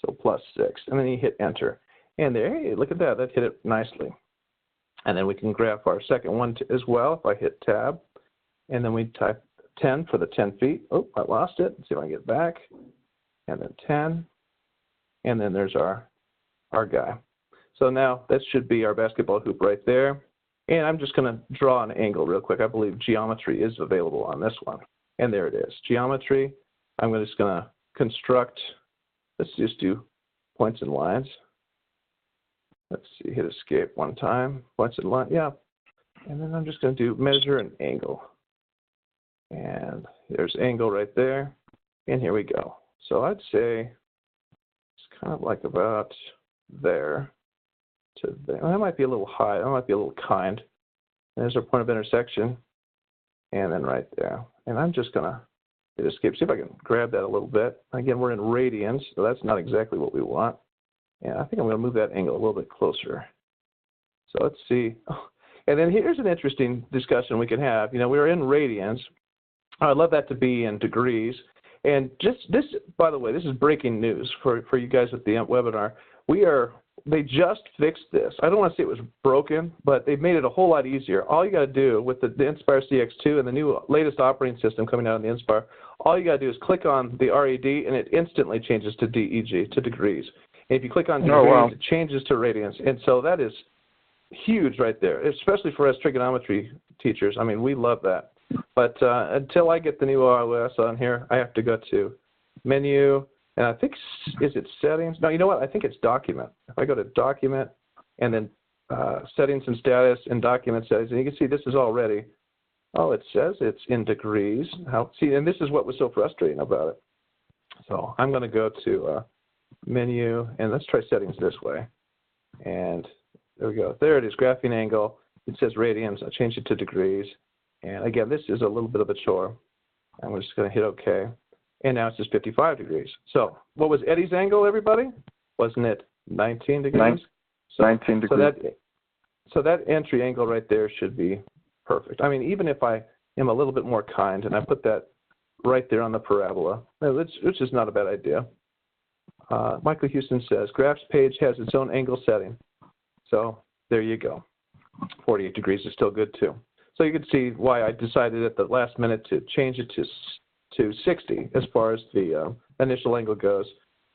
so plus 6. And then you hit enter. And there, hey, look at that, that hit it nicely. And then we can graph our second one as well if I hit tab. And then we type 10 for the 10 feet. Oh, I lost it. Let's see if I can get it back. And then 10. And then there's our guy. So now that should be our basketball hoop right there. And I'm just going to draw an angle real quick. I believe geometry is available on this one. And there it is. Geometry. I'm just going to construct. Let's just do points and lines. Let's see, hit escape one time. Points and line, yeah. And then I'm just going to do measure an angle. And there's angle right there. And here we go. So I'd say it's kind of like about there to there. Well, that might be a little high. That might be a little kind. There's our point of intersection. And then right there. And I'm just going to hit escape. See if I can grab that a little bit. Again, we're in radians, so that's not exactly what we want. And I think I'm going to move that angle a little bit closer. So let's see. And then here's an interesting discussion we can have. You know, we're in radians. I'd love that to be in degrees. And just this, by the way, this is breaking news for you guys at the webinar. They just fixed this. I don't want to say it was broken, but they've made it a whole lot easier. All you got to do with the Nspire CX2 and the new latest operating system coming out on the Nspire, all you got to do is click on the RAD, and it instantly changes to DEG, to degrees. And if you click on degrees, it changes to radians. And so that is huge right there, especially for us trigonometry teachers. I mean, we love that. But until I get the new OS on here, I have to go to menu, and I think, is it settings? No, you know what? I think it's document. If I go to document and then settings and status and document settings, and you can see this is already, oh, it says it's in degrees. See, and this is what was so frustrating about it. So I'm going to go to menu, and let's try settings this way. And there we go. There it is, graphing angle. It says radians. I'll change it to degrees. And again, this is a little bit of a chore. I'm just going to hit OK. And now it's just 55 degrees. So what was Eddie's angle, everybody? Wasn't it 19 degrees? 19 degrees. So that entry angle right there should be perfect. I mean, even if I am a little bit more kind and I put that right there on the parabola, which is not a bad idea. Michael Houston says, graphs page has its own angle setting. So there you go. 48 degrees is still good too. So you can see why I decided at the last minute to change it to 60 as far as the initial angle goes,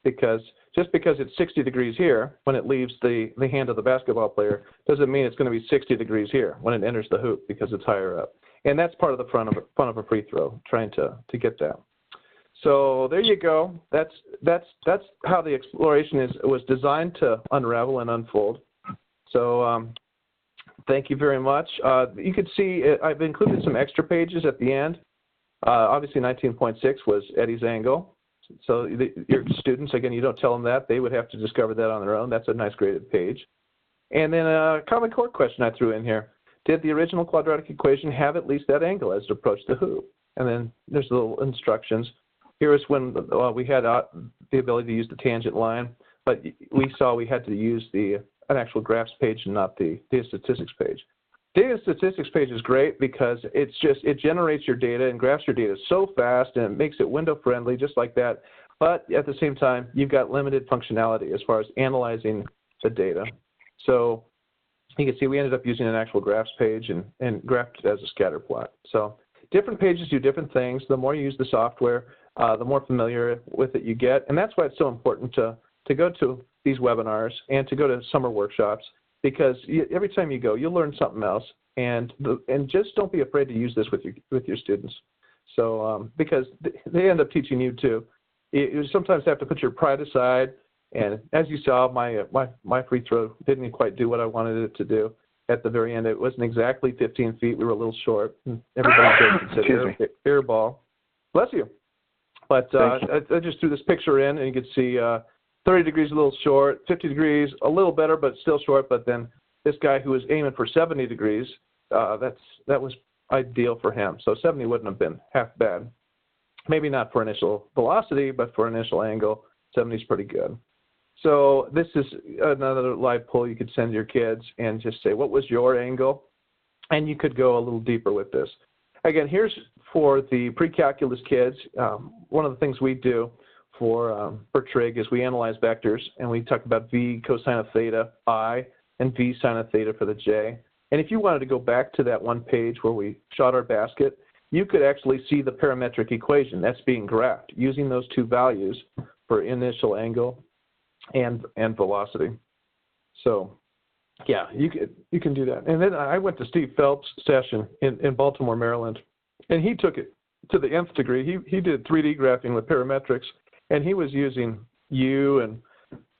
because just because it's 60 degrees here when it leaves the hand of the basketball player doesn't mean it's going to be 60 degrees here when it enters the hoop because it's higher up. And that's part of the fun of a free throw, trying to get that. So there you go. That's how the exploration was designed to unravel and unfold. So thank you very much. You can see I've included some extra pages at the end. Obviously 19.6 was Eddie's angle. So your students, again, you don't tell them that. They would have to discover that on their own. That's a nice graded page. And then a Common Core question I threw in here. Did the original quadratic equation have at least that angle as it approached the hoop? And then there's little instructions. Here is when we had the ability to use the tangent line, but we saw we had to use an actual graphs page and not the data statistics page. Data statistics page is great because it generates your data and graphs your data so fast, and it makes it window friendly just like that. But at the same time, you've got limited functionality as far as analyzing the data. So you can see we ended up using an actual graphs page and graphed it as a scatter plot. So different pages do different things. The more you use the software, the more familiar with it you get. And that's why it's so important to go to these webinars and to go to summer workshops, because every time you go, you'll learn something else. And just don't be afraid to use this with your students. So because they end up teaching you too. You sometimes have to put your pride aside. And as you saw, my free throw didn't quite do what I wanted it to do. At the very end, it wasn't exactly 15 feet. We were a little short. Everybody said air ball. Bless you. But I just threw this picture in, and you can see 30 degrees a little short, 50 degrees a little better, but still short. But then this guy who was aiming for 70 degrees, that was ideal for him. So 70 wouldn't have been half bad. Maybe not for initial velocity, but for initial angle, 70 is pretty good. So this is another live poll you could send your kids and just say, what was your angle? And you could go a little deeper with this. Again, here's for the pre-calculus kids. One of the things we do for trig is we analyze vectors, and we talk about v cosine of theta I and v sine of theta for the j. And if you wanted to go back to that one page where we shot our basket, you could actually see the parametric equation that's being graphed using those two values for initial angle and velocity. So yeah, you can do that. And then I went to Steve Phelps' session in Baltimore, Maryland, and he took it to the nth degree. He did 3D graphing with parametrics, and he was using U, and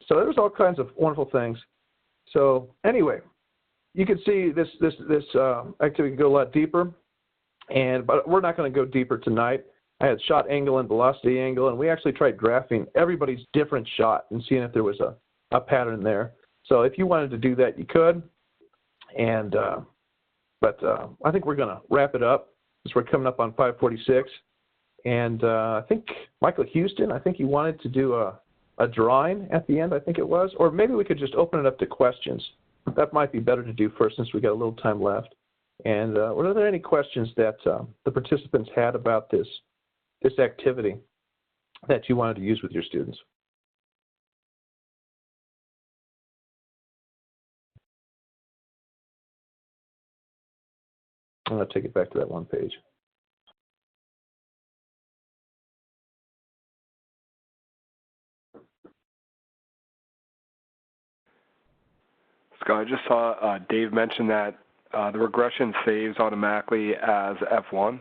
so there was all kinds of wonderful things. So anyway, you can see this activity can go a lot deeper, but we're not going to go deeper tonight. I had shot angle and velocity angle, and we actually tried graphing everybody's different shot and seeing if there was a pattern there. So if you wanted to do that, you could. And but I think we're going to wrap it up because we're coming up on 5:46. And I think Michael Houston, I think he wanted to do a drawing at the end, I think it was. Or maybe we could just open it up to questions. That might be better to do first since we got a little time left. And were there any questions that the participants had about this activity that you wanted to use with your students? I'm going to take it back to that one page. Scott, I just saw Dave mention that the regression saves automatically as F1,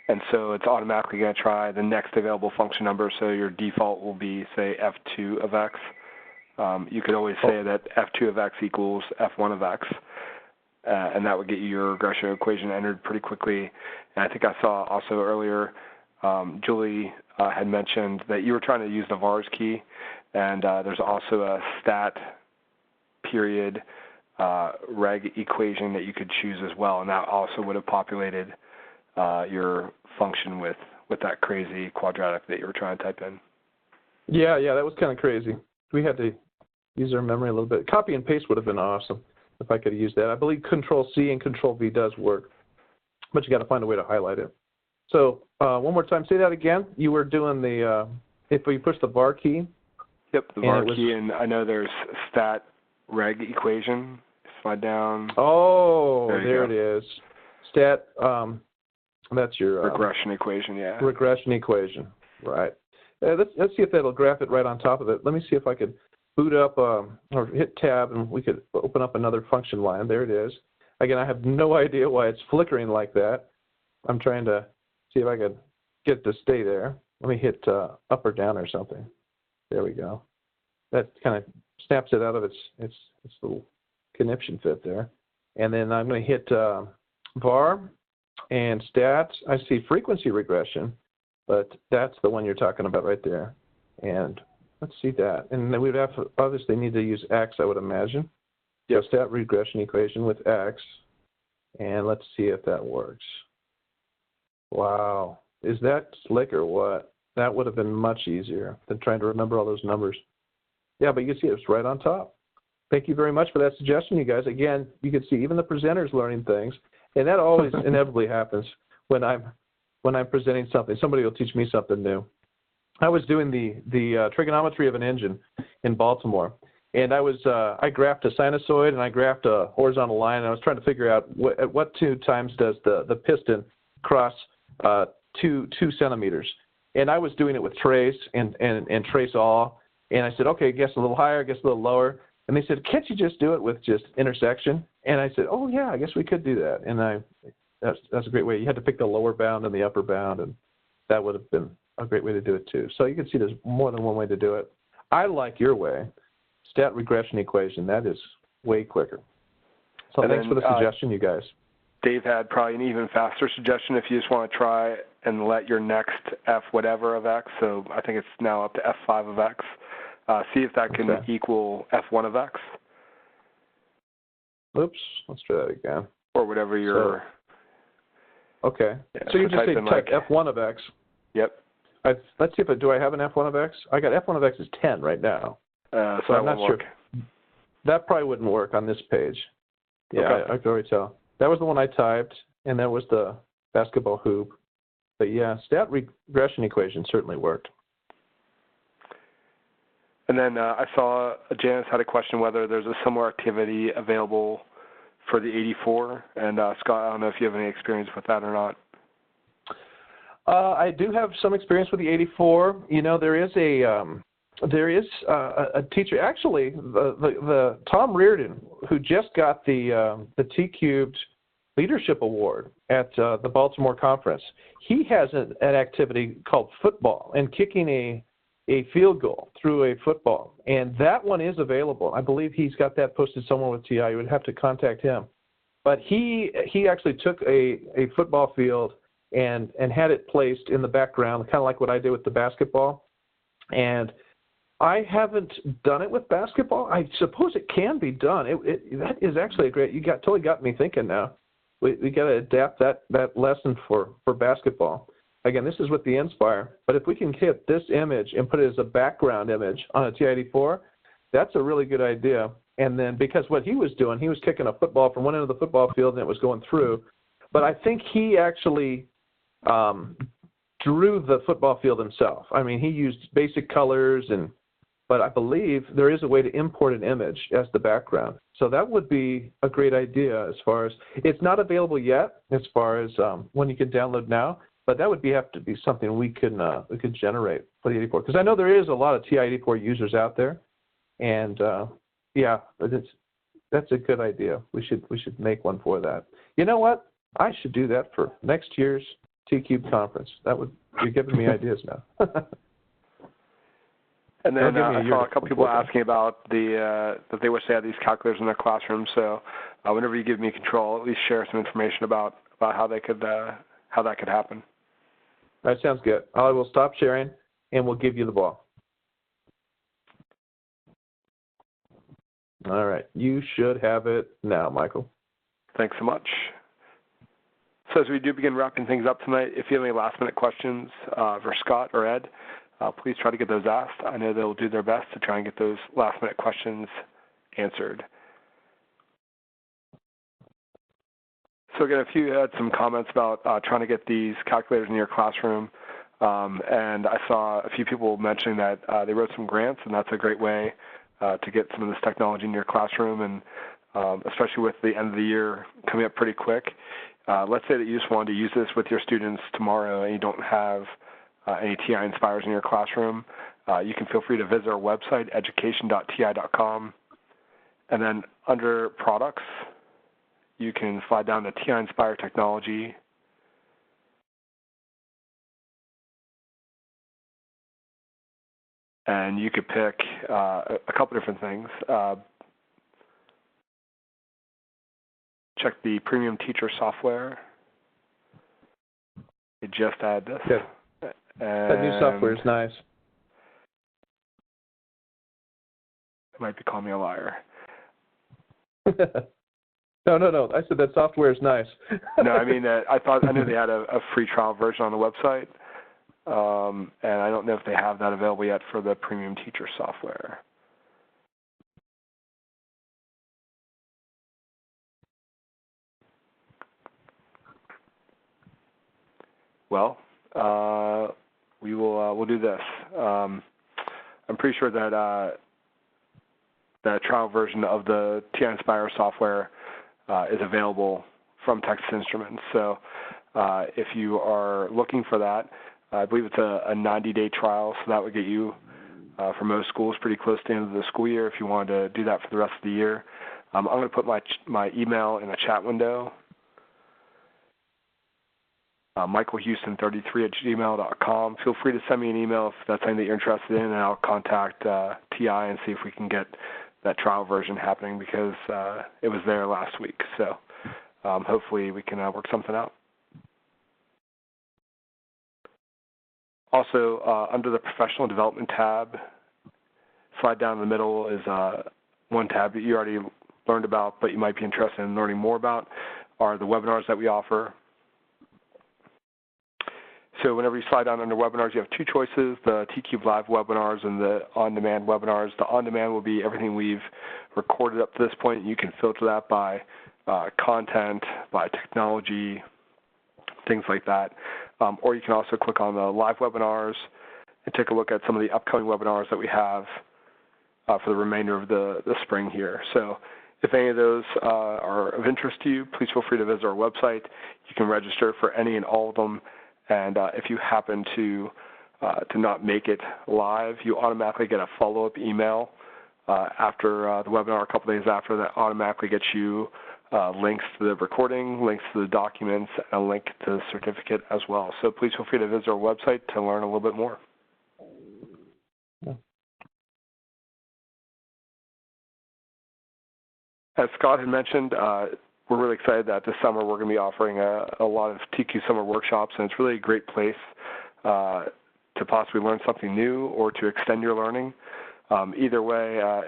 and so it's automatically going to try the next available function number, so your default will be, say, F2 of X. You could always say that F2 of X equals F1 of X, and that would get you your regression equation entered pretty quickly. And I think I saw also earlier Julie had mentioned that you were trying to use the vars key, and there's also a stat period reg equation that you could choose as well, and that also would have populated your function with that crazy quadratic that you were trying to type in. Yeah, that was kind of crazy. We had to use our memory a little bit. Copy and paste would have been awesome if I could have used that. I believe Control-C and Control-V does work, but you got to find a way to highlight it. So one more time, say that again. You were doing the, if you push the var key. Yep, the var key, and I know there's stat reg equation. Slide down. Oh, there it is. Stat, that's your regression equation, yeah. Regression equation, right. Let's see if that'll graph it right on top of it. Let me see if I could boot up or hit tab and we could open up another function line. There it is. Again, I have no idea why it's flickering like that. I'm trying to see if I could get it to stay there. Let me hit up or down or something. There we go. That kind of snaps it out of its little conniption fit there. And then I'm going to hit var and stats. I see frequency regression, but that's the one you're talking about right there. And let's see that. And then we'd have to obviously need to use X, I would imagine. Yep. So stat regression equation with X. And let's see if that works. Wow. Is that slick or what? That would have been much easier than trying to remember all those numbers. Yeah, but you can see it's right on top. Thank you very much for that suggestion, you guys. Again, you can see even the presenters learning things, and that always inevitably happens when I'm presenting something. Somebody will teach me something new. I was doing the trigonometry of an engine in Baltimore, and I graphed a sinusoid and I graphed a horizontal line, and I was trying to figure out at what 2 times does the piston cross 2 centimeters. And I was doing it with trace and trace all, and I said, okay, guess a little higher, guess a little lower. And they said, can't you just do it with just intersection? And I said, oh, yeah, I guess we could do that. And that's a great way. You had to pick the lower bound and the upper bound, and that would have been a great way to do it, too. So you can see there's more than one way to do it. I like your way, stat regression equation. That is way quicker. So and thanks for the suggestion, you guys. Dave had probably an even faster suggestion if you just want to try and let your next F whatever of X, so I think it's now up to F5 of X, see if that can equal F1 of X. Oops, let's try that again. Or whatever your Okay. Yeah, So you just say type type F1 of X. Yep. Let's see do I have an F1 of X? I got F1 of X is 10 right now. So I'm not sure. That probably wouldn't work on this page. Yeah, okay. I can already tell. That was the one I typed, and that was the basketball hoop. But yeah, stat regression equation certainly worked. And then I saw Janice had a question whether there's a similar activity available for the 84. And Scott, I don't know if you have any experience with that or not. I do have some experience with the 84. You know, there is a teacher. Actually, the Tom Reardon, who just got the T-Cubed Leadership Award at the Baltimore Conference, he has an activity called football and kicking a field goal through a football, and that one is available. I believe he's got that posted somewhere with TI. You would have to contact him. But he actually took a football field and had it placed in the background, kind of like what I did with the basketball. And I haven't done it with basketball. I suppose it can be done. That is actually a great. You totally got me thinking now. We got to adapt that lesson for basketball. Again, this is with the Nspire, but if we can get this image and put it as a background image on a TI-84, that's a really good idea. And then because what he was doing, he was kicking a football from one end of the football field and it was going through. But I think he actually drew the football field himself. I mean, he used basic colors, but I believe there is a way to import an image as the background. So that would be a great idea as far as, it's not available yet as far as when you can download now. But that would have to be something we could generate for the 84, because I know there is a lot of TI-84 users out there, and yeah, that's a good idea. We should make one for that. You know what? I should do that for next year's T-Cube conference. You're giving me ideas now. And then I saw a couple people asking about that they wish they had these calculators in their classroom. So whenever you give me control, at least share some information about how that could happen. That sounds good. I will stop sharing, and we'll give you the ball. All right. You should have it now, Michael. Thanks so much. So as we do begin wrapping things up tonight, if you have any last-minute questions for Scott or Ed, please try to get those asked. I know they'll do their best to try and get those last-minute questions answered. So again, a few had some comments about trying to get these calculators in your classroom, and I saw a few people mentioning that they wrote some grants, and that's a great way to get some of this technology in your classroom, and especially with the end of the year coming up pretty quick. Let's say that you just wanted to use this with your students tomorrow and you don't have any TI-Nspires in your classroom. You can feel free to visit our website, education.ti.com, and then under products, you can slide down to TI-Nspire technology. And you could pick a couple different things. Check the premium teacher software. It just added this. Yeah. That new software is nice. It might be calling me a liar. No. I said that software is nice. No, I mean, I knew they had a free trial version on the website, and I don't know if they have that available yet for the premium teacher software. Well, we'll do this. I'm pretty sure that the trial version of the TI-Nspire software is available from Texas Instruments. So if you are looking for that, I believe it's a 90-day trial, so that would get you, for most schools, pretty close to the end of the school year if you wanted to do that for the rest of the year. I'm going to put my email in the chat window, michaelhouston33@gmail.com. Feel free to send me an email if that's something that you're interested in, and I'll contact TI and see if we can get that trial version happening, because it was there last week. So hopefully we can work something out. Also, under the professional development tab, slide down in the middle is one tab that you already learned about, but you might be interested in learning more about, are the webinars that we offer. So whenever you slide down under webinars, you have two choices, the TCube Live webinars and the on-demand webinars. The on-demand will be everything we've recorded up to this point. You can filter that by content, by technology, things like that. Or you can also click on the live webinars and take a look at some of the upcoming webinars that we have for the remainder of the spring here. So if any of those are of interest to you, please feel free to visit our website. You can register for any and all of them. And if you happen to not make it live, you automatically get a follow-up email after the webinar, a couple days after, that automatically gets you links to the recording, links to the documents, and a link to the certificate as well. So please feel free to visit our website to learn a little bit more. As Scott had mentioned, we're really excited that this summer we're going to be offering a lot of TQ summer workshops, and it's really a great place to possibly learn something new or to extend your learning. Either way, I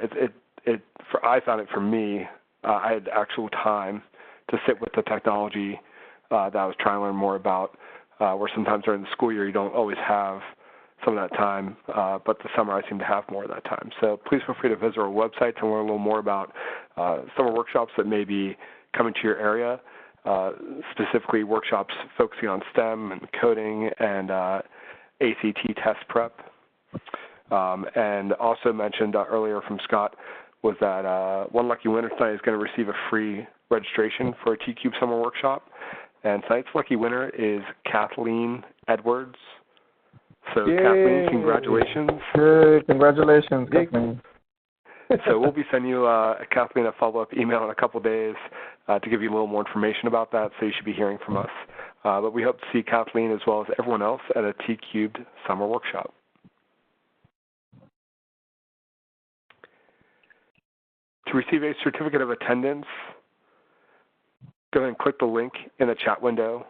found it for me, I had actual time to sit with the technology that I was trying to learn more about, where sometimes during the school year you don't always have some of that time, but the summer I seem to have more of that time. So please feel free to visit our website to learn a little more about summer workshops that may be coming to your area, specifically workshops focusing on STEM and coding and ACT test prep. And also mentioned earlier from Scott was that one lucky winner tonight is going to receive a free registration for a TCube summer workshop. And tonight's lucky winner is Kathleen Edwards. So Yay. Kathleen, congratulations. Yay, congratulations, Kathleen. So we'll be sending you, Kathleen, a follow-up email in a couple days to give you a little more information about that, so you should be hearing from us. But we hope to see Kathleen as well as everyone else at a T-Cubed summer workshop. To receive a certificate of attendance, go ahead and click the link in the chat window.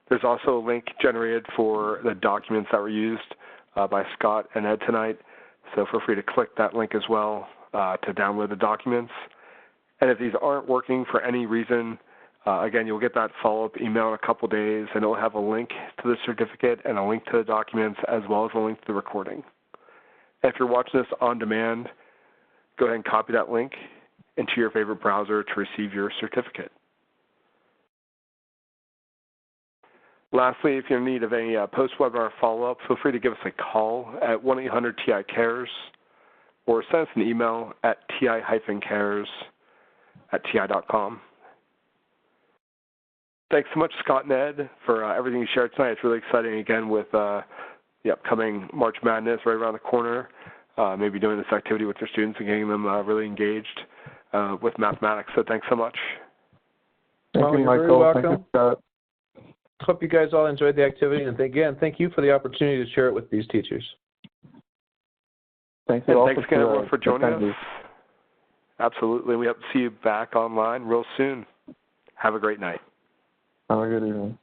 There's also a link generated for the documents that were used by Scott and Ed tonight. So feel free to click that link as well to download the documents. And if these aren't working for any reason, again, you'll get that follow-up email in a couple days, and it'll have a link to the certificate and a link to the documents as well as a link to the recording. And if you're watching this on demand, go ahead and copy that link into your favorite browser to receive your certificate. Lastly, if you're in need of any post-webinar follow-up, feel free to give us a call at 1-800-TI-CARES or send us an email at ti-cares@ti.com. Thanks so much, Scott and Ed, for everything you shared tonight. It's really exciting, again, with the upcoming March Madness right around the corner, maybe doing this activity with your students and getting them really engaged with mathematics. So thanks so much. Thank you, Michael. Very welcome. Thank you, Scott. Hope you guys all enjoyed the activity, and again, thank you for the opportunity to share it with these teachers. Thank you all thanks again, everyone, for joining us. us. Absolutely. We hope to see you back online real soon. Have a great night. Have a good evening.